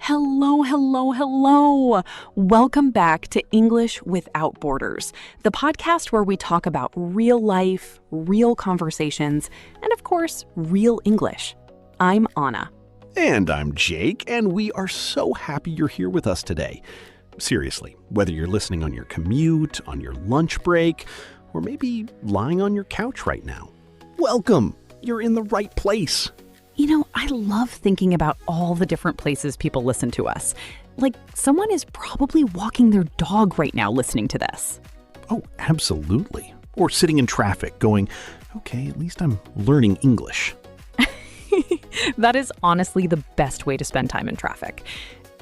Hello, hello, hello. Welcome back to English Without Borders, the podcast where we talk about real life, real conversations, and of course, real English. I'm Anna. And I'm Jake, and we are so happy you're here with us today. Seriously, whether you're listening on your commute, on your lunch break, or maybe lying on your couch right now, welcome. You're in the right place. You know, I love thinking about all the different places people listen to us. Like, someone is probably walking their dog right now listening to this. Oh, absolutely. Or sitting in traffic going, okay, at least I'm learning English. That is honestly the best way to spend time in traffic.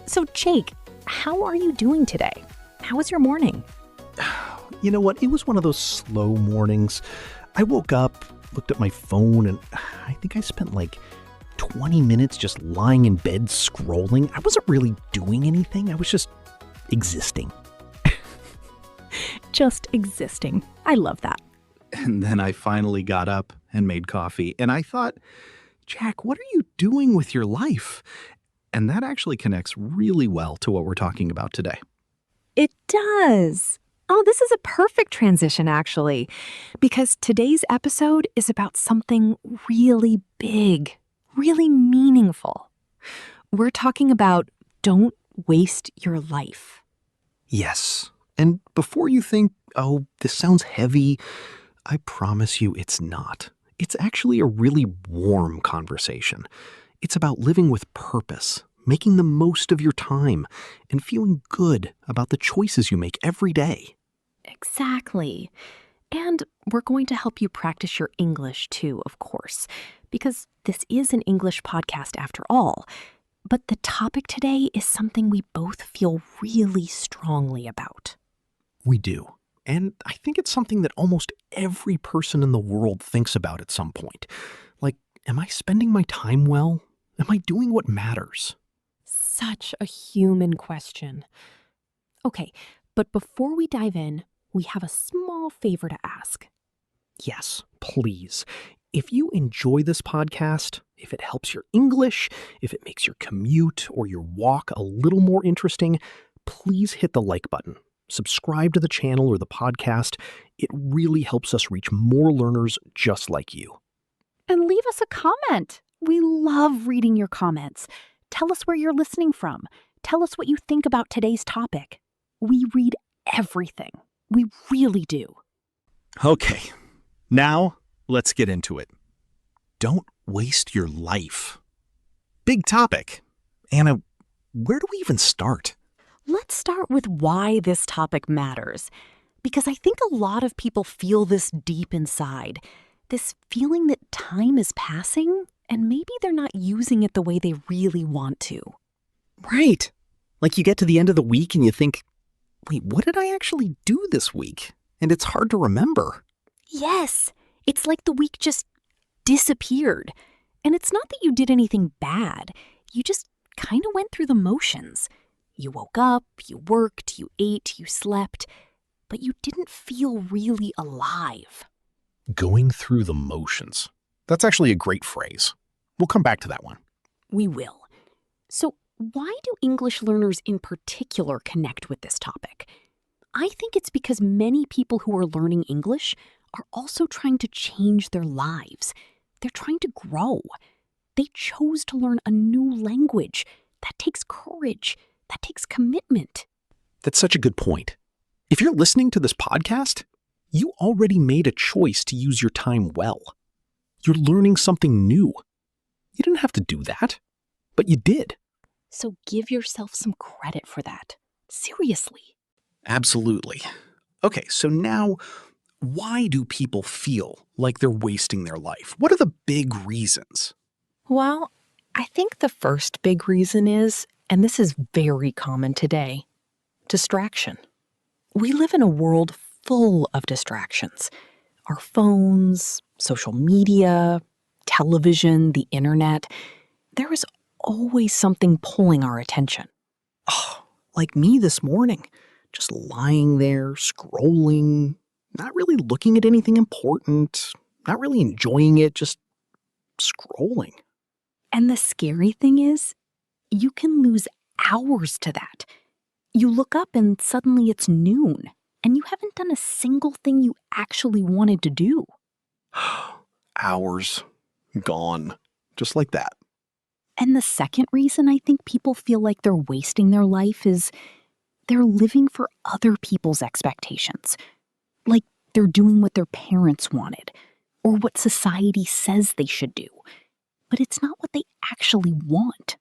So, Jake, how are you doing today? How was your morning? You know what? It was one of those slow mornings. I woke up, looked at my phone, and I think I spent like 20 minutes just lying in bed scrolling. I wasn't really doing anything. I was just existing. Just existing. I love that. And then I finally got up and made coffee. And I thought, Jack, what are you doing with your life? And that actually connects really well to what we're talking about today. It does. Oh, this is a perfect transition, actually, because today's episode is about something really big, really meaningful. We're talking about don't waste your life. Yes. And before you think, oh, this sounds heavy, I promise you it's not. It's actually a really warm conversation. It's about living with purpose, making the most of your time, and feeling good about the choices you make every day. Exactly. And we're going to help you practice your English too, of course, because this is an English podcast after all. But the topic today is something we both feel really strongly about. We do. And I think it's something that almost every person in the world thinks about at some point. Like, am I spending my time well? Am I doing what matters? Such a human question. Okay, but before we dive in, we have a small favor to ask. Yes, please. If you enjoy this podcast, if it helps your English, if it makes your commute or your walk a little more interesting, please hit the like button. Subscribe to the channel or the podcast. It really helps us reach more learners just like you. And leave us a comment. We love reading your comments. Tell us where you're listening from. Tell us what you think about today's topic. We read everything. We really do. Okay, now let's get into it. Don't waste your life. Big topic. Anna, where do we even start? Let's start with why this topic matters. Because I think a lot of people feel this deep inside. This feeling that time is passing and maybe they're not using it the way they really want to. Right. Like you get to the end of the week and you think, wait, what did I actually do this week? And it's hard to remember. Yes, it's like the week just disappeared. And it's not that you did anything bad. You just kind of went through the motions. You woke up, you worked, you ate, you slept, but you didn't feel really alive. Going through the motions. That's actually a great phrase. We'll come back to that one. We will. So, why do English learners in particular connect with this topic? I think it's because many people who are learning English are also trying to change their lives. They're trying to grow. They chose to learn a new language. That takes courage. That takes commitment. That's such a good point. If you're listening to this podcast, you already made a choice to use your time well. You're learning something new. You didn't have to do that, but you did. So give yourself some credit for that. Seriously. Absolutely. Okay, so now, why do people feel like they're wasting their life? What are the big reasons? Well, I think the first big reason is, and this is very common today, distraction. We live in a world full of distractions. Our phones, social media, television, the internet. There is always something pulling our attention. Oh, like me this morning, just lying there, scrolling, not really looking at anything important, not really enjoying it, just scrolling. And the scary thing is, you can lose hours to that. You look up and suddenly it's noon, and you haven't done a single thing you actually wanted to do. Hours gone. Just like that. And the second reason I think people feel like they're wasting their life is they're living for other people's expectations. Like they're doing what their parents wanted, or what society says they should do. But it's not what they actually want.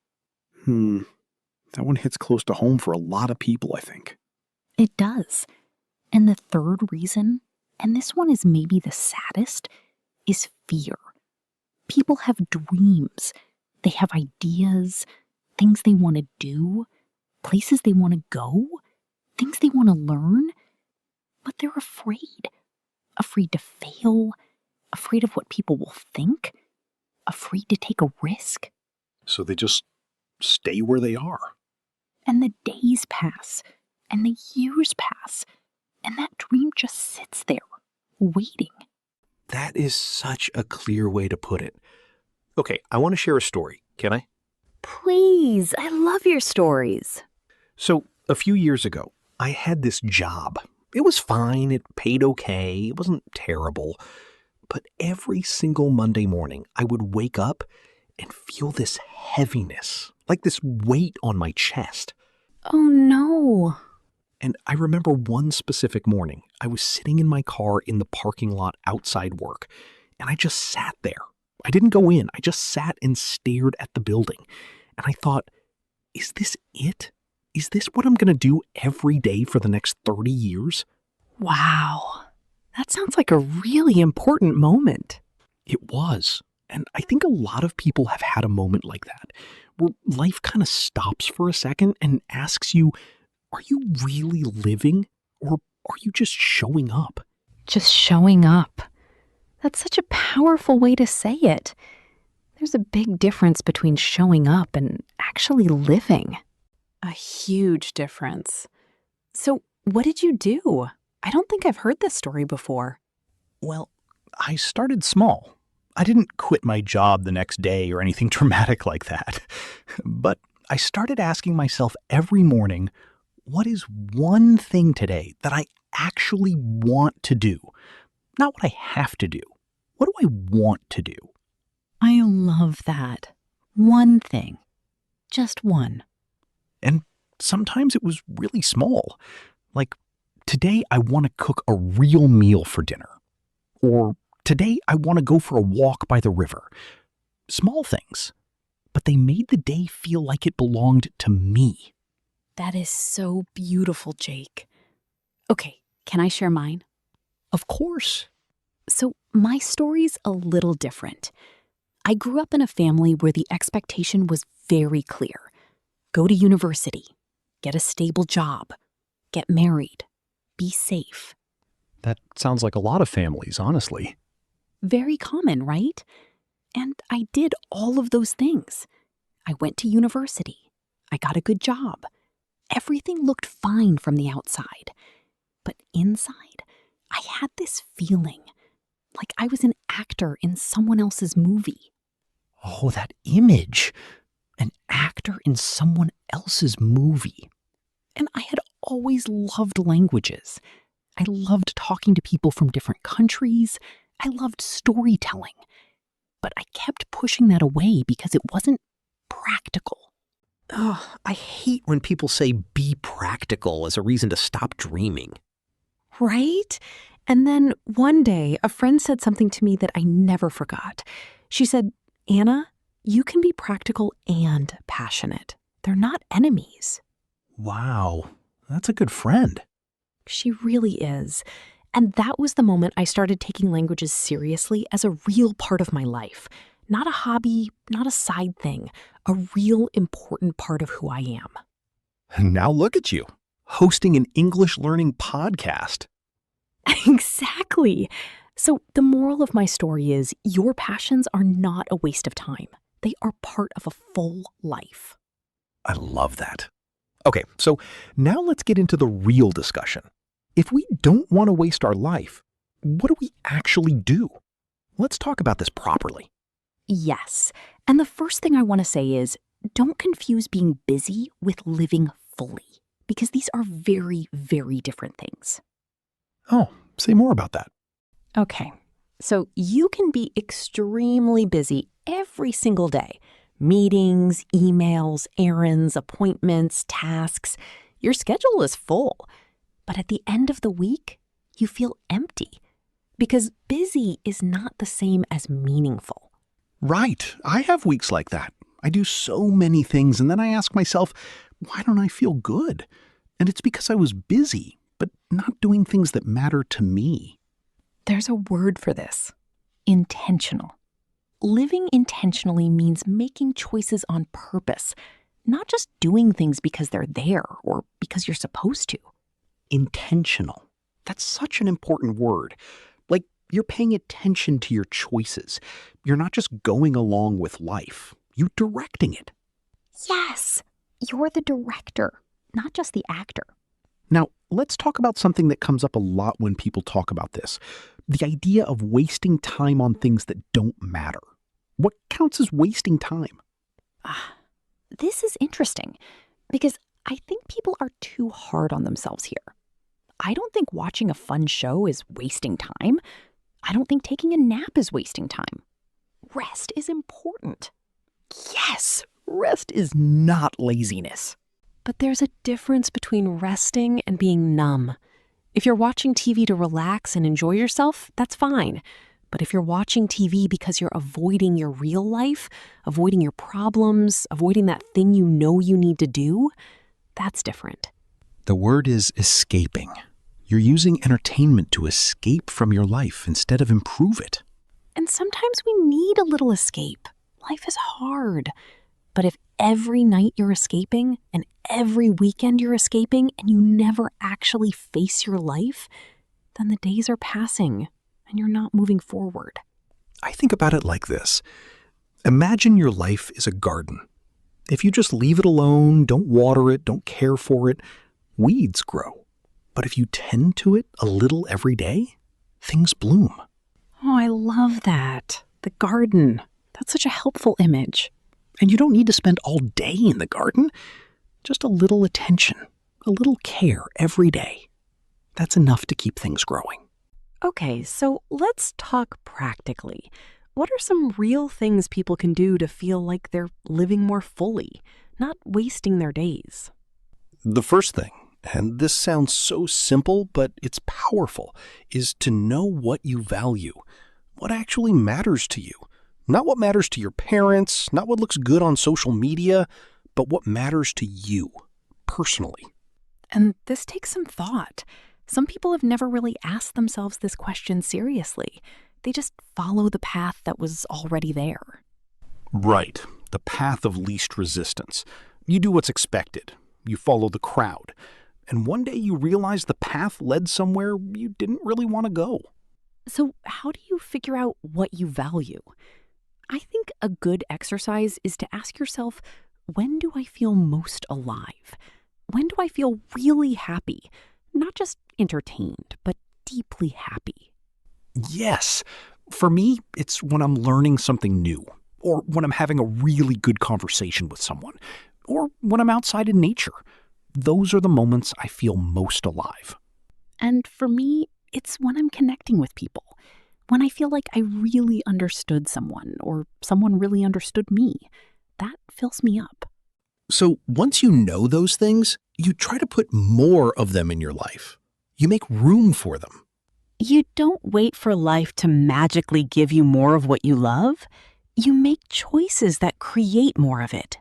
That one hits close to home for a lot of people, I think. It does. And the third reason, and this one is maybe the saddest, is fear. People have dreams. They have ideas, things they want to do, places they want to go, things they want to learn. But they're afraid. Afraid to fail, afraid of what people will think, afraid to take a risk. So they just stay where they are. And the days pass, and the years pass, and that dream just sits there, waiting. That is such a clear way to put it. Okay, I want to share a story. Can I? Please, I love your stories. So, a few years ago, I had this job. It was fine, it paid okay, it wasn't terrible. But every single Monday morning, I would wake up and feel this heaviness, like this weight on my chest. Oh no. And I remember one specific morning, I was sitting in my car in the parking lot outside work, and I just sat there. I didn't go in, I just sat and stared at the building. And I thought, is this it? Is this what I'm going to do every day for the next 30 years? Wow. That sounds like a really important moment. It was. And I think a lot of people have had a moment like that, where life kind of stops for a second and asks you, are you really living, or are you just showing up? Just showing up. That's such a powerful way to say it. There's a big difference between showing up and actually living. A huge difference. So, what did you do? I don't think I've heard this story before. Well, I started small. I didn't quit my job the next day or anything dramatic like that. But I started asking myself every morning, what is one thing today that I actually want to do? Not what I have to do. What do I want to do? I love that. One thing. Just one. And sometimes it was really small. Like, today I want to cook a real meal for dinner. Or today I want to go for a walk by the river. Small things. But they made the day feel like it belonged to me. That is so beautiful, Jake. Okay, can I share mine? Of course. So my story's a little different. I grew up in a family where the expectation was very clear. Go to university, get a stable job, get married, be safe. That sounds like a lot of families, honestly. Very common, right? And I did all of those things. I went to university. I got a good job. Everything looked fine from the outside. But inside, I had this feeling like I was an actor in someone else's movie. Oh, that image. An actor in someone else's movie. And I had always loved languages. I loved talking to people from different countries. I loved storytelling. But I kept pushing that away because it wasn't practical. Oh, I hate when people say be practical as a reason to stop dreaming. Right? And then one day, a friend said something to me that I never forgot. She said, Anna, you can be practical and passionate. They're not enemies. Wow, that's a good friend. She really is. And that was the moment I started taking languages seriously as a real part of my life. Not a hobby, not a side thing, a real important part of who I am. Now look at you, hosting an English learning podcast. Exactly. So the moral of my story is your passions are not a waste of time. They are part of a full life. I love that. Okay, so now let's get into the real discussion. If we don't want to waste our life, what do we actually do? Let's talk about this properly. Yes. And the first thing I want to say is don't confuse being busy with living fully, because these are very, very different things. Oh, say more about that. Okay, so you can be extremely busy every single day. Meetings, emails, errands, appointments, tasks. Your schedule is full. But at the end of the week, you feel empty. Because busy is not the same as meaningful. Right. I have weeks like that. I do so many things, and then I ask myself, why don't I feel good? And it's because I was busy, but not doing things that matter to me. There's a word for this: intentional. Living intentionally means making choices on purpose, not just doing things because they're there or because you're supposed to. Intentional. That's such an important word. Like, you're paying attention to your choices. You're not just going along with life. You're directing it. Yes, you're the director, not just the actor. Now, let's talk about something that comes up a lot when people talk about this. The idea of wasting time on things that don't matter. What counts as wasting time? This is interesting because I think people are too hard on themselves here. I don't think watching a fun show is wasting time. I don't think taking a nap is wasting time. Rest is important. Yes, rest is not laziness. But there's a difference between resting and being numb. If you're watching TV to relax and enjoy yourself, that's fine. But if you're watching TV because you're avoiding your real life, avoiding your problems, avoiding that thing you know you need to do, that's different. The word is escaping. You're using entertainment to escape from your life instead of improve it. And sometimes we need a little escape. Life is hard. But if every night you're escaping and every weekend you're escaping and you never actually face your life, then the days are passing and you're not moving forward. I think about it like this. Imagine your life is a garden. If you just leave it alone, don't water it, don't care for it, weeds grow. But if you tend to it a little every day, things bloom. Oh, I love that. The garden. That's such a helpful image. And you don't need to spend all day in the garden. Just a little attention, a little care every day. That's enough to keep things growing. Okay, so let's talk practically. What are some real things people can do to feel like they're living more fully, not wasting their days? The first thing, and this sounds so simple, but it's powerful, is to know what you value, what actually matters to you. Not what matters to your parents, not what looks good on social media, but what matters to you, personally. And this takes some thought. Some people have never really asked themselves this question seriously. They just follow the path that was already there. Right, the path of least resistance. You do what's expected. You follow the crowd. And one day you realize the path led somewhere you didn't really want to go. So how do you figure out what you value? I think a good exercise is to ask yourself, when do I feel most alive? When do I feel really happy? Not just entertained, but deeply happy. Yes. For me, it's when I'm learning something new, or when I'm having a really good conversation with someone, or when I'm outside in nature. Those are the moments I feel most alive. And for me, it's when I'm connecting with people. When I feel like I really understood someone, or someone really understood me. That fills me up. So once you know those things, you try to put more of them in your life. You make room for them. You don't wait for life to magically give you more of what you love. You make choices that create more of it.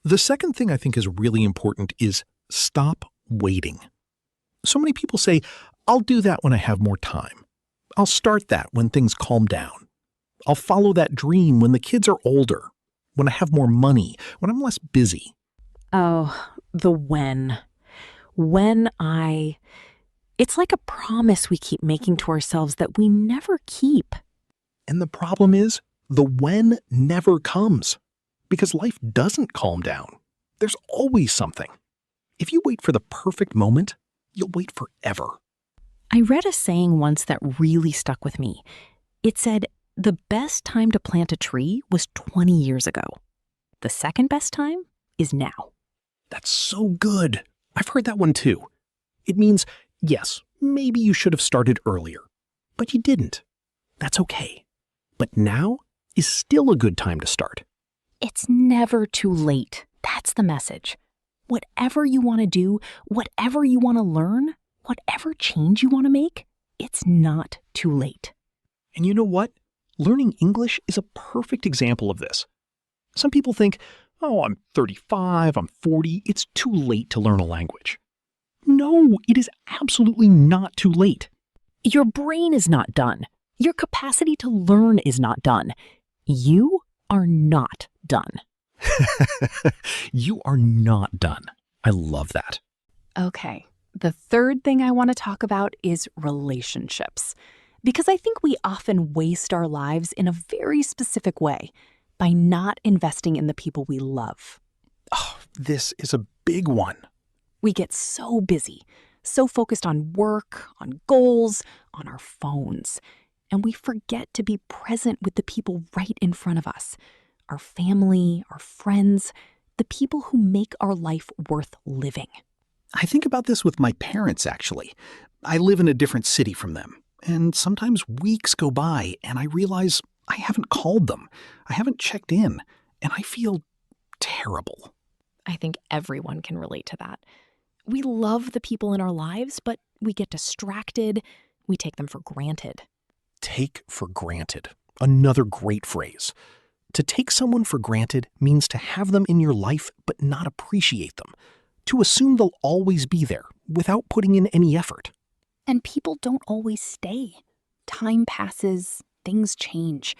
The second thing I think is really important is stop waiting. So many people say, I'll do that when I have more time. I'll start that when things calm down. I'll follow that dream when the kids are older, when I have more money, when I'm less busy. Oh, the when. It's like a promise we keep making to ourselves that we never keep. And the problem is, the when never comes. Because life doesn't calm down. There's always something. If you wait for the perfect moment, you'll wait forever. I read a saying once that really stuck with me. It said, the best time to plant a tree was 20 years ago. The second best time is now. That's so good. I've heard that one too. It means, yes, maybe you should have started earlier, but you didn't. That's okay. But now is still a good time to start. It's never too late. That's the message. Whatever you want to do, whatever you want to learn, whatever change you want to make, it's not too late. And you know what? Learning English is a perfect example of this. Some people think, oh, I'm 35, I'm 40, it's too late to learn a language. No, it is absolutely not too late. Your brain is not done. Your capacity to learn is not done. You are not done. You are not done. I love that. Okay, the third thing I want to talk about is relationships. Because I think we often waste our lives in a very specific way by not investing in the people we love. Oh, this is a big one. We get so busy, so focused on work, on goals, on our phones, and we forget to be present with the people right in front of us. Our family, our friends, the people who make our life worth living. I think about this with my parents, actually. I live in a different city from them, and sometimes weeks go by and I realize I haven't called them. I haven't checked in, and I feel terrible. I think everyone can relate to that. We love the people in our lives, but we get distracted. We take them for granted. Take for granted. Another great phrase. To take someone for granted means to have them in your life but not appreciate them. To assume they'll always be there without putting in any effort. And people don't always stay. Time passes, things change.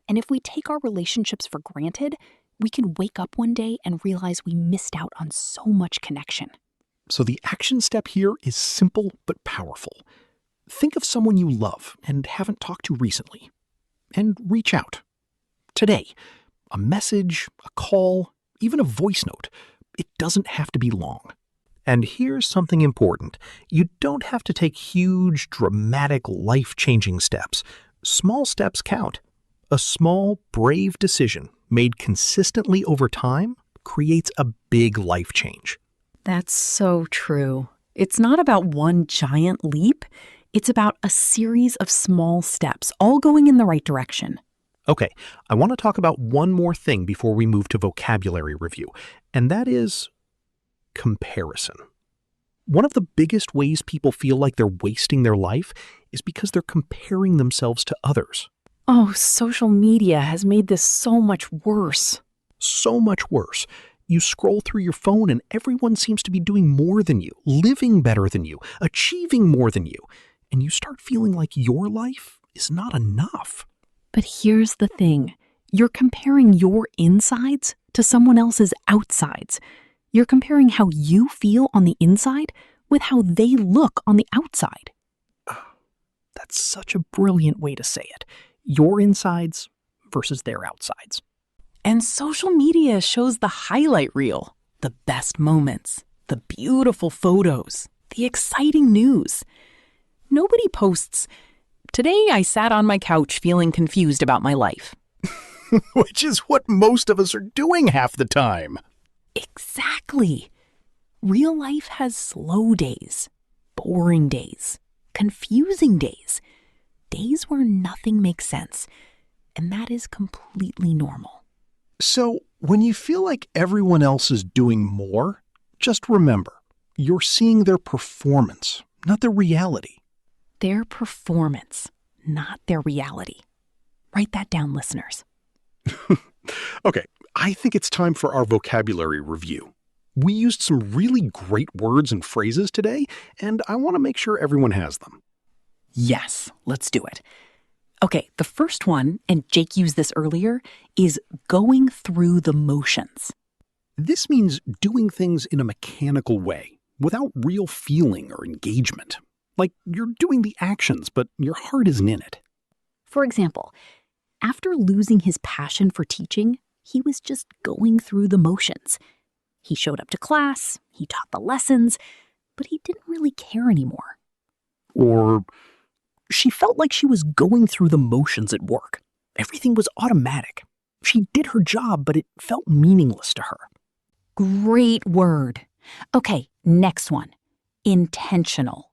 And if we take our relationships for granted, we can wake up one day and realize we missed out on so much connection. So the action step here is simple but powerful. Think of someone you love and haven't talked to recently, and reach out. Today, a message, a call, even a voice note. It doesn't have to be long. And here's something important. You don't have to take huge, dramatic, life-changing steps. Small steps count. A small, brave decision made consistently over time creates a big life change. That's so true. It's not about one giant leap. It's about a series of small steps, all going in the right direction. Okay, I want to talk about one more thing before we move to vocabulary review, and that is comparison. One of the biggest ways people feel like they're wasting their life is because they're comparing themselves to others. Oh, social media has made this so much worse. So much worse. You scroll through your phone and everyone seems to be doing more than you, living better than you, achieving more than you, and you start feeling like your life is not enough. But here's the thing. You're comparing your insides to someone else's outsides. You're comparing how you feel on the inside with how they look on the outside. That's such a brilliant way to say it. Your insides versus their outsides. And social media shows the highlight reel, the best moments, the beautiful photos, the exciting news. Nobody posts, "Today I sat on my couch feeling confused about my life." Which is what most of us are doing half the time. Exactly. Real life has slow days, boring days, confusing days, days where nothing makes sense, and that is completely normal. So, when you feel like everyone else is doing more, just remember, you're seeing their performance, not their reality. Their performance, not their reality. Write that down, listeners. Okay, I think it's time for our vocabulary review. We used some really great words and phrases today, and I want to make sure everyone has them. Yes, let's do it. Okay, the first one, and Jake used this earlier, is going through the motions. This means doing things in a mechanical way, without real feeling or engagement. Like you're doing the actions, but your heart isn't in it. For example, after losing his passion for teaching, he was just going through the motions. He showed up to class, he taught the lessons, but he didn't really care anymore. Or she felt like she was going through the motions at work. Everything was automatic. She did her job, but it felt meaningless to her. Great word. Okay, next one. Intentional.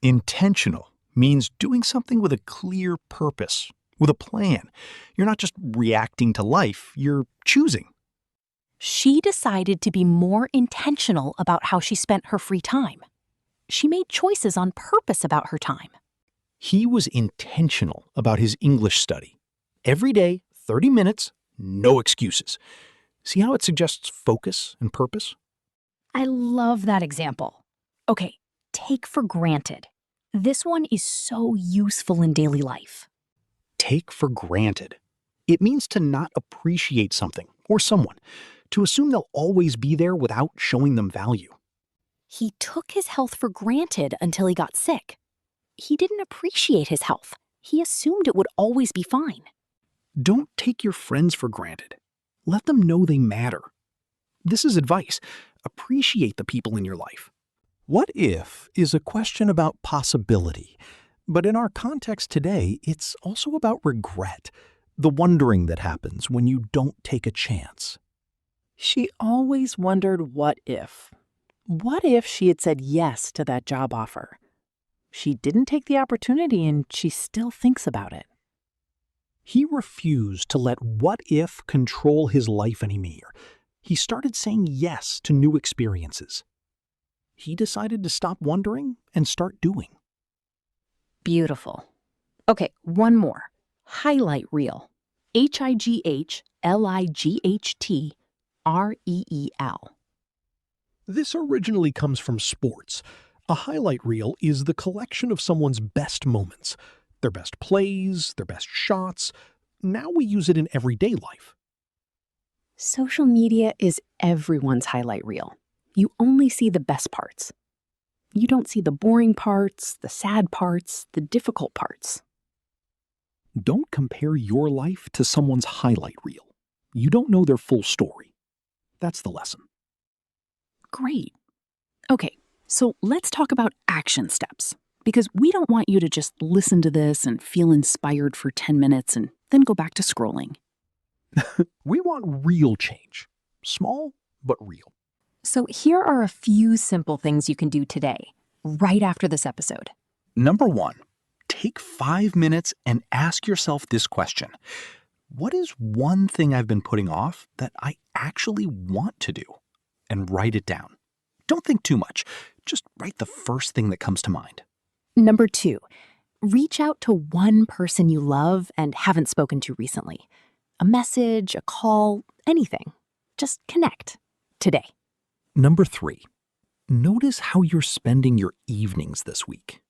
intentional. Intentional means doing something with a clear purpose, with a plan. You're not just reacting to life, you're choosing. She decided to be more intentional about how she spent her free time. She made choices on purpose about her time. He was intentional about his English study. Every day, 30 minutes, no excuses. See how it suggests focus and purpose? I love that example. Okay, take for granted. This one is so useful in daily life. Take for granted. It means to not appreciate something or someone, to assume they'll always be there without showing them value. He took his health for granted until he got sick. He didn't appreciate his health. He assumed it would always be fine. Don't take your friends for granted. Let them know they matter. This is advice. Appreciate the people in your life. What if is a question about possibility, but in our context today, it's also about regret, the wondering that happens when you don't take a chance. She always wondered what if. What if she had said yes to that job offer? She didn't take the opportunity and she still thinks about it. He refused to let what if control his life anymore. He started saying yes to new experiences. He decided to stop wondering and start doing. Beautiful. Okay, one more. Highlight reel. HIGHLIGHTREEL. This originally comes from sports. A highlight reel is the collection of someone's best moments, their best plays, their best shots. Now we use it in everyday life. Social media is everyone's highlight reel. You only see the best parts. You don't see the boring parts, the sad parts, the difficult parts. Don't compare your life to someone's highlight reel. You don't know their full story. That's the lesson. Great. Okay, so let's talk about action steps, because we don't want you to just listen to this and feel inspired for 10 minutes and then go back to scrolling. We want real change. Small, but real. So here are a few simple things you can do today, right after this episode. Number 1, take 5 minutes and ask yourself this question. What is one thing I've been putting off that I actually want to do? And write it down. Don't think too much. Just write the first thing that comes to mind. Number 2, reach out to one person you love and haven't spoken to recently. A message, a call, anything. Just connect today. Number 3, notice how you're spending your evenings this week.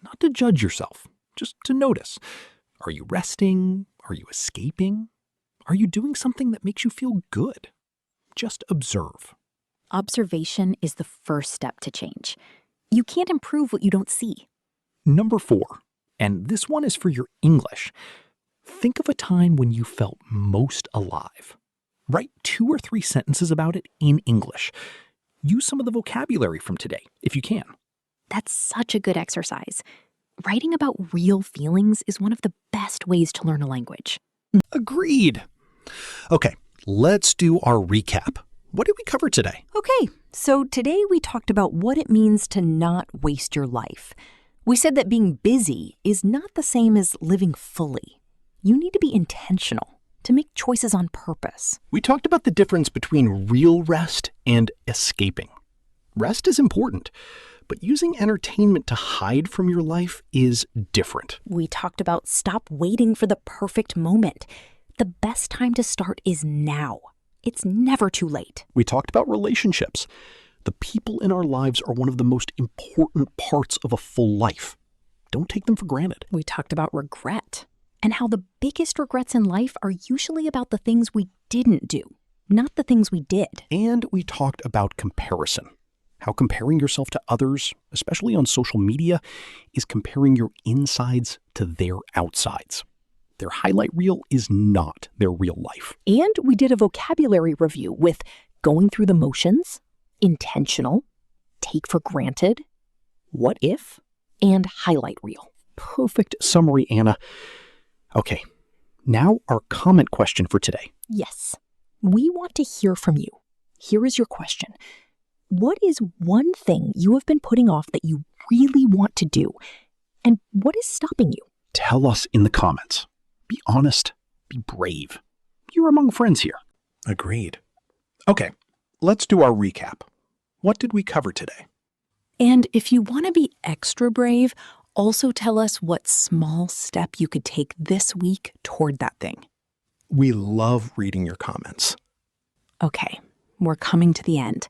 Not to judge yourself, just to notice. Are you resting? Are you escaping? Are you doing something that makes you feel good? Just observe. Observation is the first step to change. You can't improve what you don't see. Number 4, and this one is for your English. Think of a time when you felt most alive. Write 2 or 3 sentences about it in English. Use some of the vocabulary from today, if you can. That's such a good exercise. Writing about real feelings is one of the best ways to learn a language. Agreed. Okay, let's do our recap. What did we cover today? Okay, so today we talked about what it means to not waste your life. We said that being busy is not the same as living fully. You need to be intentional, to make choices on purpose. We talked about the difference between real rest and escaping. Rest is important, but using entertainment to hide from your life is different. We talked about stop waiting for the perfect moment. The best time to start is now. It's never too late. We talked about relationships. The people in our lives are one of the most important parts of a full life. Don't take them for granted. We talked about regret and how the biggest regrets in life are usually about the things we didn't do, not the things we did. And we talked about comparison. How comparing yourself to others, especially on social media, is comparing your insides to their outsides. Their highlight reel is not their real life. And we did a vocabulary review with going through the motions, intentional, take for granted, what if, and highlight reel. Perfect summary, Anna. Okay, now our comment question for today. Yes, we want to hear from you. Here is your question. What is one thing you have been putting off that you really want to do? And what is stopping you? Tell us in the comments. Be honest. Be brave. You're among friends here. Agreed. Okay, let's do our recap. What did we cover today? And if you want to be extra brave, also tell us what small step you could take this week toward that thing. We love reading your comments. Okay, we're coming to the end.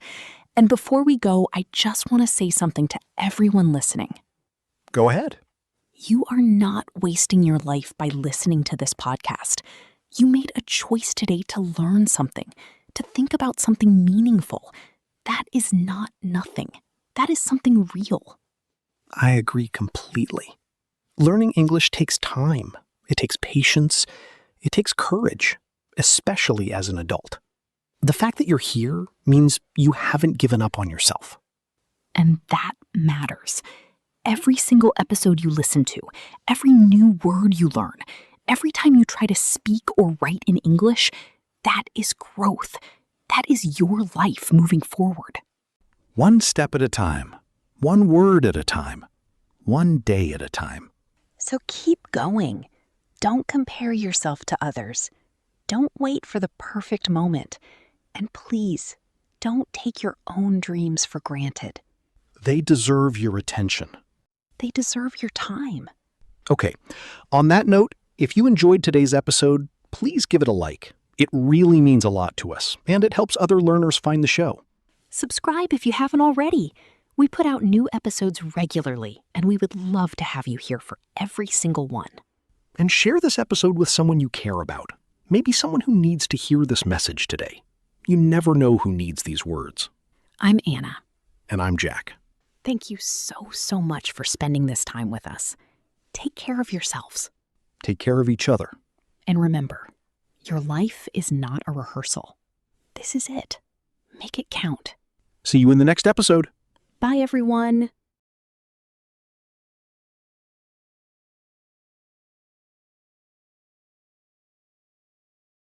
And before we go, I just want to say something to everyone listening. Go ahead. You are not wasting your life by listening to this podcast. You made a choice today to learn something, to think about something meaningful. That is not nothing. That is something real. I agree completely. Learning English takes time. It takes patience. It takes courage, especially as an adult. The fact that you're here means you haven't given up on yourself. And that matters. Every single episode you listen to, every new word you learn, every time you try to speak or write in English, that is growth. That is your life moving forward. One step at a time, one word at a time, one day at a time. So keep going. Don't compare yourself to others. Don't wait for the perfect moment. And please, don't take your own dreams for granted. They deserve your attention. They deserve your time. Okay, on that note, if you enjoyed today's episode, please give it a like. It really means a lot to us, and it helps other learners find the show. Subscribe if you haven't already. We put out new episodes regularly, and we would love to have you here for every single one. And share this episode with someone you care about. Maybe someone who needs to hear this message today. You never know who needs these words. I'm Anna. And I'm Jack. Thank you so much for spending this time with us. Take care of yourselves. Take care of each other. And remember, your life is not a rehearsal. This is it. Make it count. See you in the next episode. Bye, everyone.